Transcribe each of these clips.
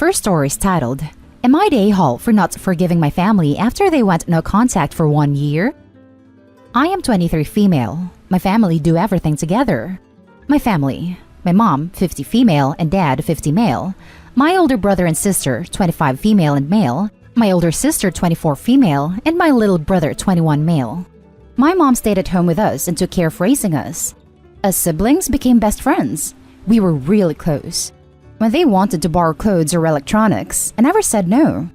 First story is titled, Am I the a-hole for not forgiving my family after they went no contact for 1 year? I am 23 female. My family do everything together. My family, my mom, 50 female, and dad, 50 male. My older brother and sister, 25 female and male. My older sister, 24 female, and my little brother, 21 male. My mom stayed at home with us and took care of raising us. As siblings became best friends. We were really close. When they wanted to borrow clothes or electronics, I never said no.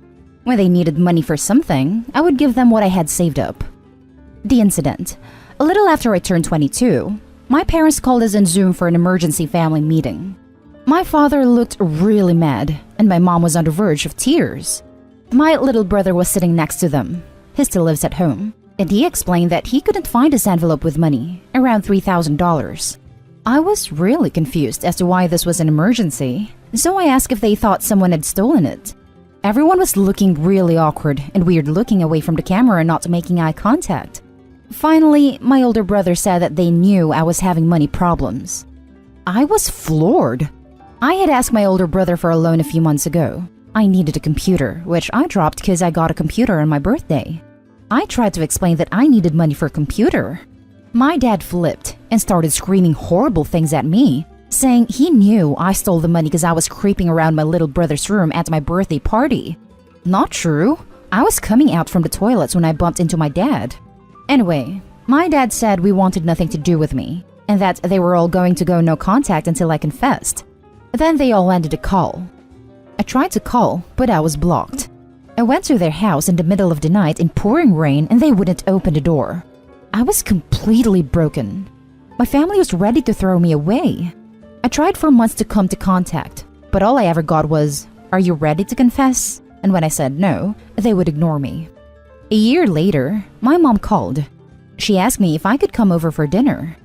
When they needed money for something, I would give them what I had saved up. The incident. A little after I turned 22, my parents called us on Zoom for an emergency family meeting. My father looked really mad, and my mom was on the verge of tears. My little brother was sitting next to them. He still lives at home, and he explained that he couldn't find his envelope with money, around $3,000. I was really confused as to why this was an emergency, so I asked if they thought someone had stolen it. Everyone was looking really awkward and weird, looking away from the camera and not making eye contact. Finally, my older brother said that they knew I was having money problems. I was floored. I had asked my older brother for a loan a few months ago. I needed a computer, which I dropped because I got a computer on my birthday. I tried to explain that I needed money for a computer. My dad flipped and started screaming horrible things at me, saying he knew I stole the money because I was creeping around my little brother's room at my birthday party. Not true. I was coming out from the toilets when I bumped into my dad. Anyway, my dad said we wanted nothing to do with me, and that they were all going to go no contact until I confessed. Then they all ended a call. I tried to call, but I was blocked. I went to their house in the middle of the night in pouring rain and they wouldn't open the door. I was completely broken. My family was ready to throw me away. I tried for months to come to contact, but all I ever got was, "Are you ready to confess?" And when I said no, they would ignore me. A year later, my mom called. She asked me if I could come over for dinner.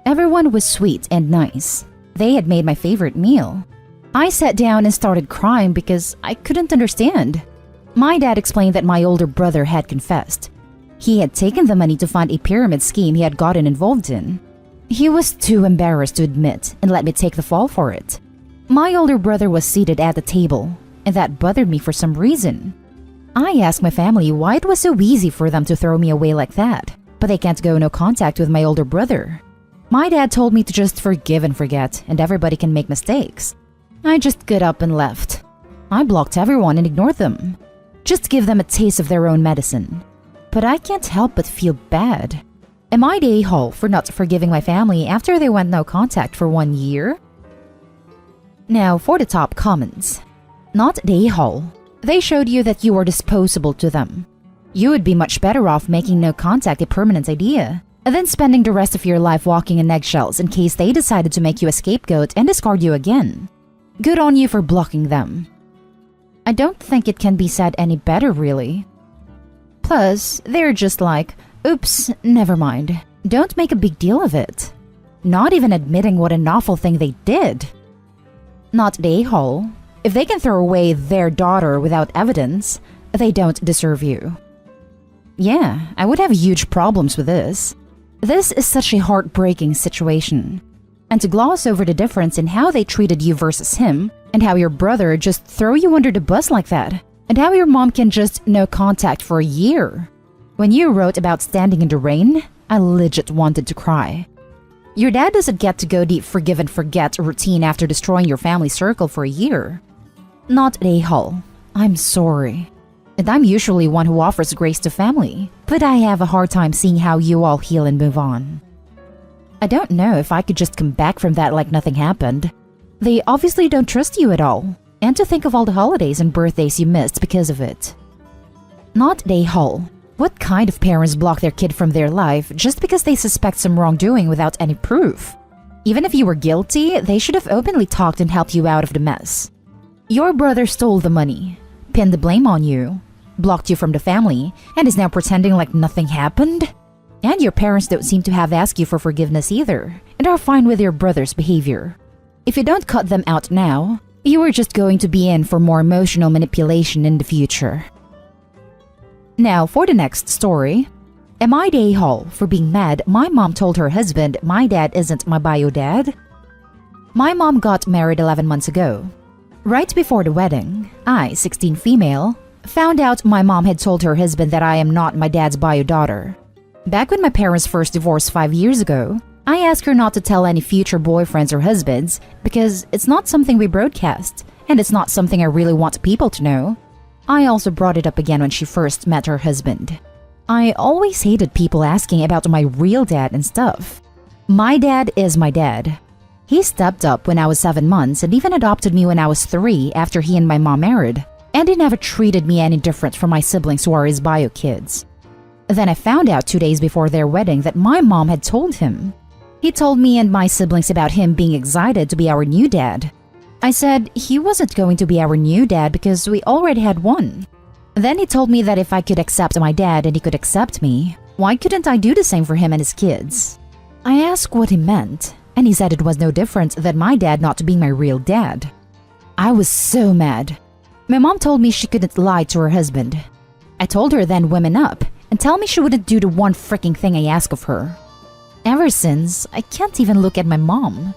Everyone was sweet and nice. They had made my favorite meal. I sat down and started crying because I couldn't understand. My dad explained that my older brother had confessed. He had taken the money to fund a pyramid scheme he had gotten involved in. He was too embarrassed to admit and let me take the fall for it. My older brother was seated at the table, and that bothered me for some reason. I asked my family why it was so easy for them to throw me away like that, but they can't go no contact with my older brother. My dad told me to just forgive and forget, and everybody can make mistakes. I just got up and left. I blocked everyone and ignored them. Just give them a taste of their own medicine. But I can't help but feel bad. Am I the a-hole for not forgiving my family after they went no contact for 1 year? Now for the top comments. Not the a-hole. They showed you that you were disposable to them. You would be much better off making no contact a permanent idea, than spending the rest of your life walking in eggshells in case they decided to make you a scapegoat and discard you again. Good on you for blocking them. I don't think it can be said any better, really. Plus, they're just like, oops, never mind. Don't make a big deal of it. Not even admitting what an awful thing they did. Not the a-hole. If they can throw away their daughter without evidence, they don't deserve you. Yeah, I would have huge problems with this. This is such a heartbreaking situation. And to gloss over the difference in how they treated you versus him, and how your brother just throw you under the bus like that, and how your mom can just no contact for a year. When you wrote about standing in the rain, I legit wanted to cry. Your dad doesn't get to go the forgive and forget routine after destroying your family circle for a year. Not a a-hole. I'm sorry. And I'm usually one who offers grace to family, but I have a hard time seeing how you all heal and move on. I don't know if I could just come back from that like nothing happened. They obviously don't trust you at all, and to think of all the holidays and birthdays you missed because of it. Not the a-hole. What kind of parents block their kid from their life just because they suspect some wrongdoing without any proof? Even if you were guilty, they should have openly talked and helped you out of the mess. Your brother stole the money, pinned the blame on you, blocked you from the family, and is now pretending like nothing happened? And your parents don't seem to have asked you for forgiveness either, and are fine with your brother's behavior. If you don't cut them out now, you are just going to be in for more emotional manipulation in the future. Now for the next story. Am I the a-hole for being mad my mom told her husband my dad isn't my bio dad? My mom got married 11 months ago. Right before the wedding, I, 16 female, found out my mom had told her husband that I am not my dad's bio daughter. Back when my parents first divorced 5 years ago, I asked her not to tell any future boyfriends or husbands because it's not something we broadcast, and it's not something I really want people to know. I also brought it up again when she first met her husband. I always hated people asking about my real dad and stuff. My dad is my dad. He stepped up when I was 7 months and even adopted me when I was 3 after he and my mom married, and he never treated me any different from my siblings who are his bio kids. Then I found out 2 days before their wedding that my mom had told him. He told me and my siblings about him being excited to be our new dad. I said he wasn't going to be our new dad because we already had one. Then he told me that if I could accept my dad and he could accept me, why couldn't I do the same for him and his kids? I asked what he meant, and he said it was no different than my dad not being my real dad. I was so mad. My mom told me she couldn't lie to her husband. I told her then women up and tell me she wouldn't do the one freaking thing I asked of her. Ever since, I can't even look at my mom.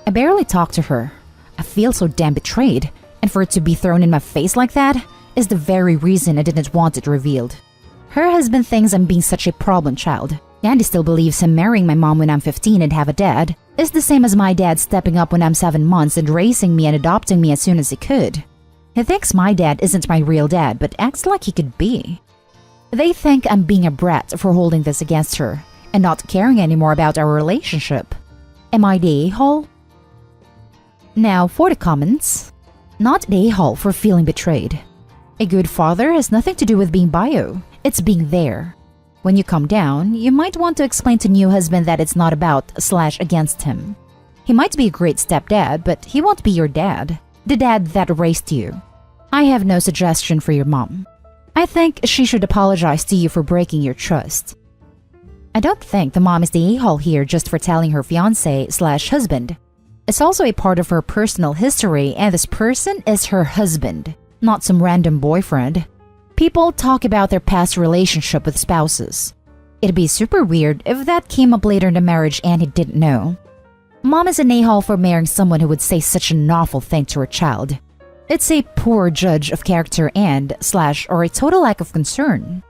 I barely talk to her. I feel so damn betrayed, and for it to be thrown in my face like that is the very reason I didn't want it revealed. Her husband thinks I'm being such a problem child, and he still believes him marrying my mom when I'm 15 and have a dad is the same as my dad stepping up when I'm 7 months and raising me and adopting me as soon as he could. He thinks my dad isn't my real dad, but acts like he could be. They think I'm being a brat for holding this against her and not caring anymore about our relationship. Am I the a-hole? Now for the comments. Not the a-hole for feeling betrayed. A good father has nothing to do with being bio, it's being there. When you come down, you might want to explain to new husband that it's not about/against him. He might be a great stepdad, but he won't be your dad, the dad that raised you. I have no suggestion for your mom. I think she should apologize to you for breaking your trust. I don't think the mom is the a-hole here just for telling her fiancé/husband. It's also a part of her personal history, and this person is her husband, not some random boyfriend. People talk about their past relationship with spouses. It'd be super weird if that came up later in the marriage and he didn't know. Mom is an a-hole for marrying someone who would say such an awful thing to her child. It's a poor judge of character and/or a total lack of concern.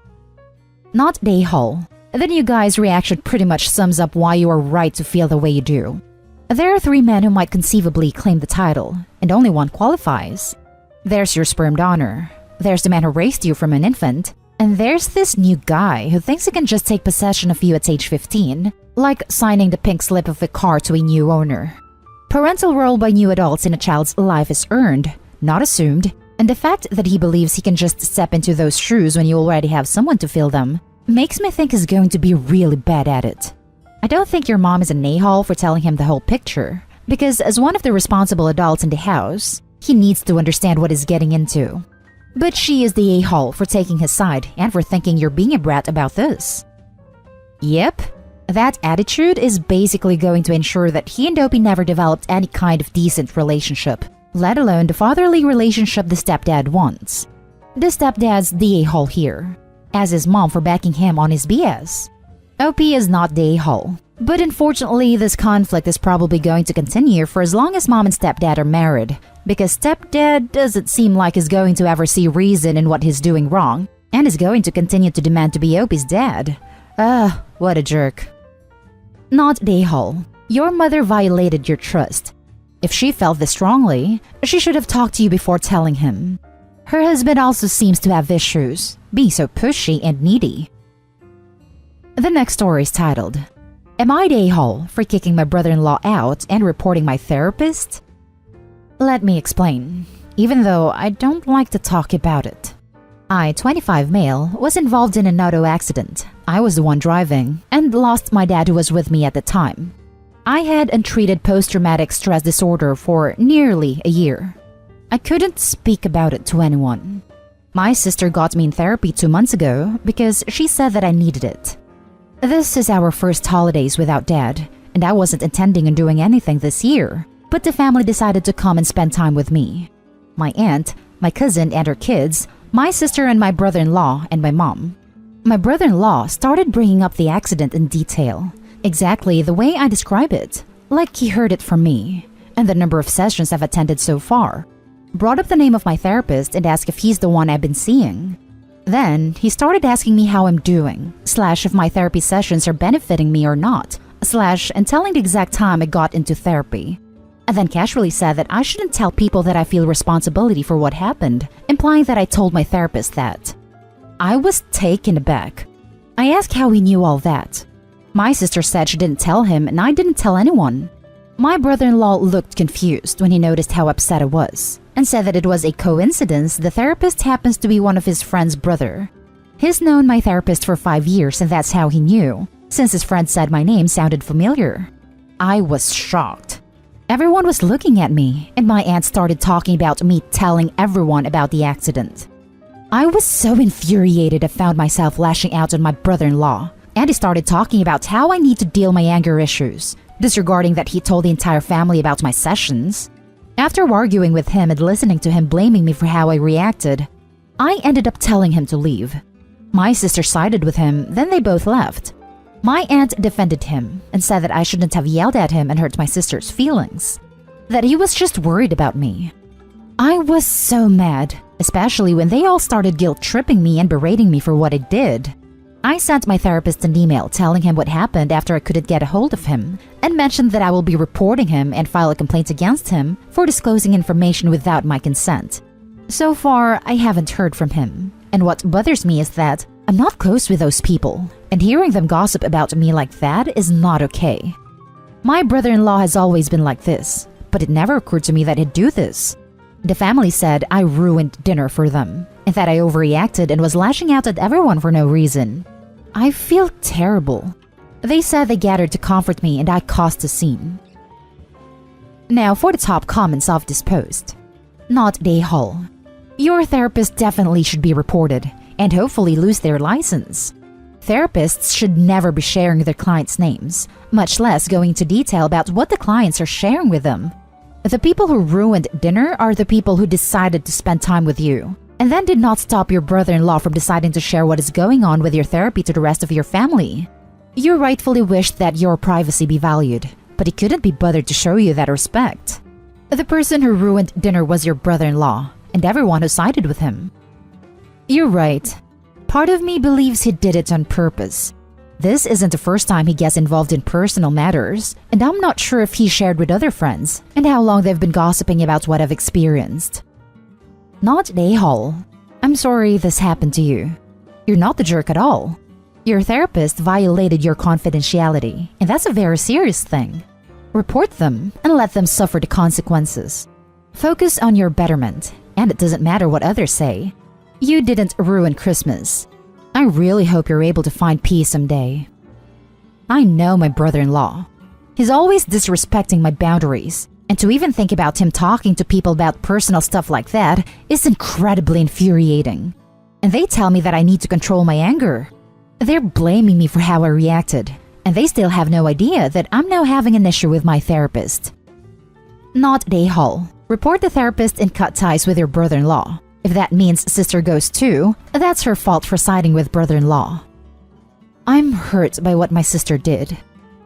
Not the a-hole. Then you guys' reaction pretty much sums up why you are right to feel the way you do. There are 3 men who might conceivably claim the title, and only one qualifies. There's your sperm donor, there's the man who raised you from an infant, and there's this new guy who thinks he can just take possession of you at age 15, like signing the pink slip of a car to a new owner. Parental role by new adults in a child's life is earned, not assumed, and the fact that he believes he can just step into those shoes when you already have someone to fill them makes me think he's going to be really bad at it. I don't think your mom is an a-hole for telling him the whole picture, because as one of the responsible adults in the house, he needs to understand what he's getting into. But she is the a-hole for taking his side and for thinking you're being a brat about this. Yep, that attitude is basically going to ensure that he and Dopey never developed any kind of decent relationship, let alone the fatherly relationship the stepdad wants. The stepdad's the a-hole here, as his mom for backing him on his BS. OP is not the a-hole, but unfortunately this conflict is probably going to continue for as long as mom and stepdad are married, because stepdad doesn't seem like he's going to ever see reason in what he's doing wrong, and is going to continue to demand to be OP's dad. What a jerk. Not the a-hole. Your mother violated your trust. If she felt this strongly, she should have talked to you before telling him. Her husband also seems to have issues, being so pushy and needy. The next story is titled, Am I the a-hole for kicking my brother-in-law out and reporting my therapist? Let me explain, even though I don't like to talk about it. I, 25 male, was involved in an auto accident. I was the one driving, and lost my dad who was with me at the time. I had untreated post-traumatic stress disorder for nearly a year. I couldn't speak about it to anyone. My sister got me in therapy 2 months ago because she said that I needed it. This is our first holidays without Dad, and I wasn't intending on doing anything this year, but the family decided to come and spend time with me. My aunt, my cousin and her kids, my sister and my brother-in-law, and my mom. My brother-in-law started bringing up the accident in detail, exactly the way I describe it, like he heard it from me, and the number of sessions I've attended so far. brought up the name of my therapist and asked if he's the one I've been seeing. Then, he started asking me how I'm doing, / if my therapy sessions are benefiting me or not, / and telling the exact time I got into therapy. And then casually said that I shouldn't tell people that I feel responsibility for what happened, implying that I told my therapist that. I was taken aback. I asked how he knew all that. My sister said she didn't tell him and I didn't tell anyone. My brother-in-law looked confused when he noticed how upset I was, and said that it was a coincidence the therapist happens to be one of his friend's brother. He's known my therapist for 5 years and that's how he knew, since his friend said my name sounded familiar. I was shocked. Everyone was looking at me, and my aunt started talking about me telling everyone about the accident. I was so infuriated I found myself lashing out on my brother-in-law, and he started talking about how I need to deal my anger issues, disregarding that he told the entire family about my sessions. After arguing with him and listening to him blaming me for how I reacted, I ended up telling him to leave. My sister sided with him, then they both left. My aunt defended him and said that I shouldn't have yelled at him and hurt my sister's feelings, that he was just worried about me. I was so mad, especially when they all started guilt-tripping me and berating me for what I did. I sent my therapist an email telling him what happened after I couldn't get a hold of him, and mentioned that I will be reporting him and file a complaint against him for disclosing information without my consent. So far, I haven't heard from him, and what bothers me is that I'm not close with those people, and hearing them gossip about me like that is not okay. My brother-in-law has always been like this, but it never occurred to me that he'd do this. The family said I ruined dinner for them, and that I overreacted and was lashing out at everyone for no reason. I feel terrible. They said they gathered to comfort me and I caused a scene. Now for the top comments of this post. Not Day Hall. Your therapist definitely should be reported and hopefully lose their license. Therapists should never be sharing their clients' names, much less going into detail about what the clients are sharing with them. The people who ruined dinner are the people who decided to spend time with you, and then did not stop your brother-in-law from deciding to share what is going on with your therapy to the rest of your family. You rightfully wished that your privacy be valued, but he couldn't be bothered to show you that respect. The person who ruined dinner was your brother-in-law, and everyone who sided with him. You're right. Part of me believes he did it on purpose. This isn't the first time he gets involved in personal matters, and I'm not sure if he shared with other friends and how long they've been gossiping about what I've experienced. Not Day Hall. I'm sorry this happened to you. You're not the jerk at all. Your therapist violated your confidentiality, and that's a very serious thing. Report them and let them suffer the consequences. Focus on your betterment, and it doesn't matter what others say. You didn't ruin Christmas. I really hope you're able to find peace someday. I know my brother-in-law. He's always disrespecting my boundaries, and to even think about him talking to people about personal stuff like that is incredibly infuriating. And they tell me that I need to control my anger. They're blaming me for how I reacted, and they still have no idea that I'm now having an issue with my therapist. Not Day Hall. Report the therapist and cut ties with your brother-in-law. If that means sister goes too, that's her fault for siding with brother-in-law. I'm hurt by what my sister did.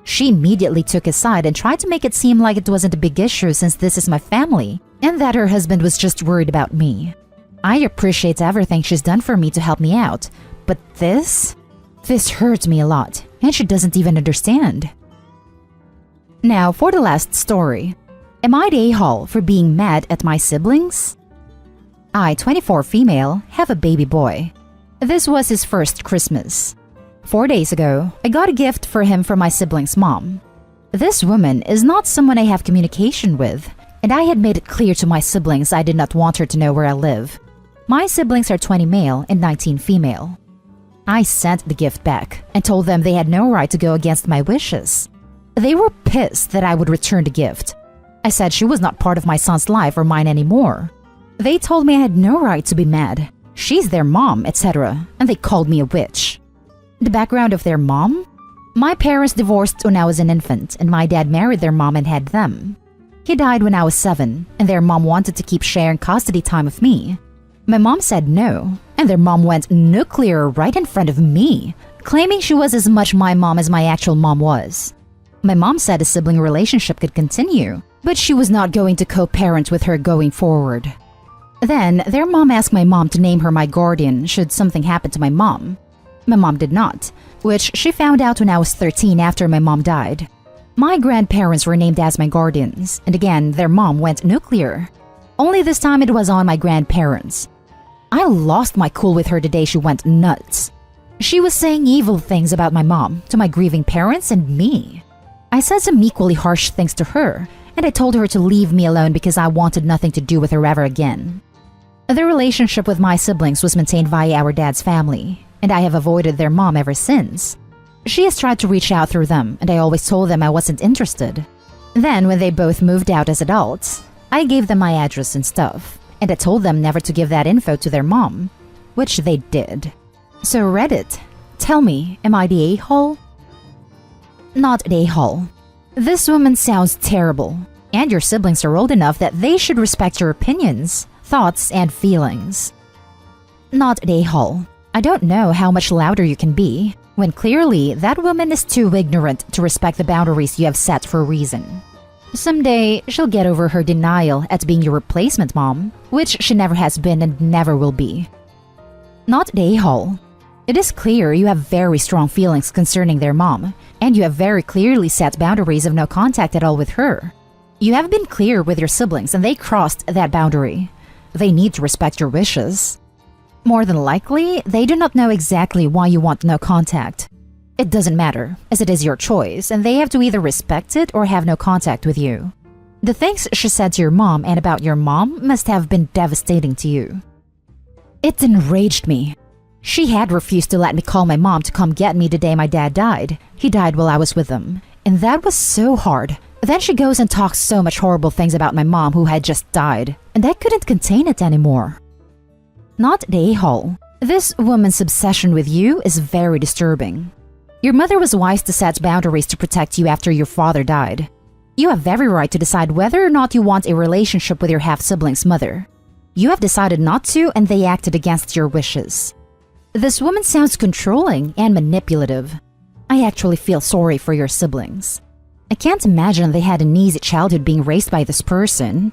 She immediately took his side and tried to make it seem like it wasn't a big issue since this is my family, and that her husband was just worried about me. I appreciate everything she's done for me to help me out, but this hurt me a lot, and she doesn't even understand. Now for the last story. Am I the a-hole for being mad at my siblings? I, 24 female, have a baby boy. This was his first Christmas. 4 days ago, I got a gift for him from my sibling's mom. This woman is not someone I have communication with, and I had made it clear to my siblings I did not want her to know where I live. My siblings are 20 male and 19 female. I sent the gift back and told them they had no right to go against my wishes. They were pissed that I would return the gift. I said she was not part of my son's life or mine anymore. They told me I had no right to be mad. She's their mom, etc., and they called me a witch. The background of their mom? My parents divorced when I was an infant, and my dad married their mom and had them. He died when I was 7, and their mom wanted to keep sharing custody time with me. My mom said no, and their mom went nuclear right in front of me, claiming she was as much my mom as my actual mom was. My mom said a sibling relationship could continue, but she was not going to co-parent with her going forward. Then, their mom asked my mom to name her my guardian should something happen to my mom. My mom did not, which she found out when I was 13 after my mom died. My grandparents were named as my guardians, and again, their mom went nuclear. Only this time it was on my grandparents. I lost my cool with her the day she went nuts. She was saying evil things about my mom to my grieving parents and me. I said some equally harsh things to her, and I told her to leave me alone because I wanted nothing to do with her ever again. The relationship with my siblings was maintained via our dad's family, and I have avoided their mom ever since. She has tried to reach out through them, and I always told them I wasn't interested. Then, when they both moved out as adults, I gave them my address and stuff, and I told them never to give that info to their mom, which they did. So Reddit, tell me, am I the a-hole? Not the a-hole. This woman sounds terrible, and your siblings are old enough that they should respect your opinions, thoughts, and feelings. Not the a-hole. I don't know how much louder you can be, when clearly that woman is too ignorant to respect the boundaries you have set for a reason. Someday, she'll get over her denial at being your replacement mom, which she never has been and never will be. Not the a-hole. It is clear you have very strong feelings concerning their mom, and you have very clearly set boundaries of no contact at all with her. You have been clear with your siblings and they crossed that boundary. They need to respect your wishes. More than likely, they do not know exactly why you want no contact. It doesn't matter, as it is your choice, and they have to either respect it or have no contact with you. The things she said to your mom and about your mom must have been devastating to you. It enraged me. She had refused to let me call my mom to come get me the day my dad died. He died while I was with him, and that was so hard. Then she goes and talks so much horrible things about my mom who had just died, and I couldn't contain it anymore. Not the a-hole. This woman's obsession with you is very disturbing. Your mother was wise to set boundaries to protect you after your father died. You have every right to decide whether or not you want a relationship with your half-sibling's mother. You have decided not to, and they acted against your wishes. This woman sounds controlling and manipulative. I actually feel sorry for your siblings. I can't imagine they had an easy childhood being raised by this person.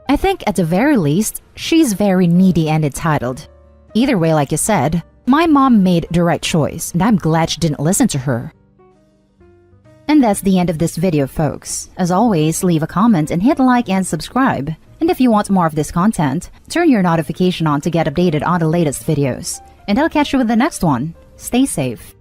I think at the very least, she's very needy and entitled. Either way, like you said, my mom made the right choice, and I'm glad she didn't listen to her. And that's the end of this video, folks. As always, leave a comment and hit like and subscribe. And if you want more of this content, turn your notification on to get updated on the latest videos. And I'll catch you with the next one. Stay safe.